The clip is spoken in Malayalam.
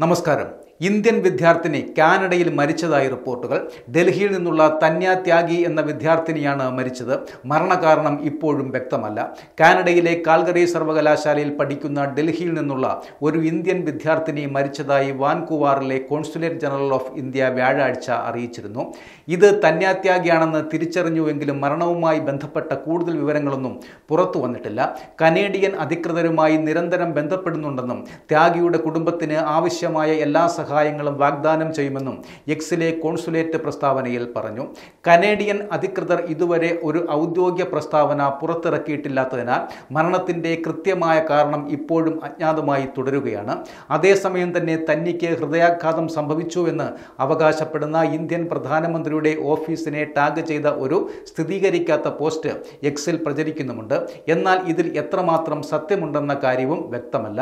നമസ്കാരം. ഇന്ത്യൻ വിദ്യാർത്ഥിനി കാനഡയിൽ മരിച്ചതായി റിപ്പോർട്ടുകൾ. ഡൽഹിയിൽ നിന്നുള്ള തന്യ ത്യാഗി എന്ന വിദ്യാർത്ഥിനിയാണ് മരിച്ചത്. മരണകാരണം ഇപ്പോഴും വ്യക്തമല്ല. കാനഡയിലെ കാൽഗറി സർവകലാശാലയിൽ പഠിക്കുന്ന ഡൽഹിയിൽ നിന്നുള്ള ഒരു ഇന്ത്യൻ വിദ്യാർത്ഥിനി മരിച്ചതായി വാൻകൂവറിലെ കോൺസുലേറ്റ് ജനറൽ ഓഫ് ഇന്ത്യ വ്യാഴാഴ്ച അറിയിച്ചിരുന്നു. ഇത് തന്യ ത്യാഗിയാണെന്ന് തിരിച്ചറിഞ്ഞുവെങ്കിലും മരണവുമായി ബന്ധപ്പെട്ട കൂടുതൽ വിവരങ്ങളൊന്നും പുറത്തു വന്നിട്ടില്ല. കനേഡിയൻ അധികൃതരുമായി നിരന്തരം ബന്ധപ്പെടുന്നുണ്ടെന്നും ത്യാഗിയുടെ കുടുംബത്തിന് ആവശ്യമായ എല്ലാ സഹായങ്ങളും വാഗ്ദാനം ചെയ്യുമെന്നും എക്സിലെ കോൺസുലേറ്റ് പ്രസ്താവനയിൽ പറഞ്ഞു. കനേഡിയൻ അധികൃതർ ഇതുവരെ ഒരു ഔദ്യോഗിക പ്രസ്താവന പുറത്തിറക്കിയിട്ടില്ലാത്തതിനാൽ മരണത്തിന്റെ കൃത്യമായ കാരണം ഇപ്പോഴും അജ്ഞാതമായി തുടരുകയാണ്. അതേസമയം തന്നെ തനിക്ക് ഹൃദയാഘാതം സംഭവിച്ചുവെന്ന് അവകാശപ്പെടുന്ന ഇന്ത്യൻ പ്രധാനമന്ത്രിയുടെ ഓഫീസിനെ ടാഗ് ചെയ്ത ഒരു സ്ഥിരീകരിക്കാത്ത പോസ്റ്റ് എക്സിൽ പ്രചരിക്കുന്നുമുണ്ട്. എന്നാൽ ഇതിൽ എത്രമാത്രം സത്യമുണ്ടെന്ന കാര്യവും വ്യക്തമല്ല.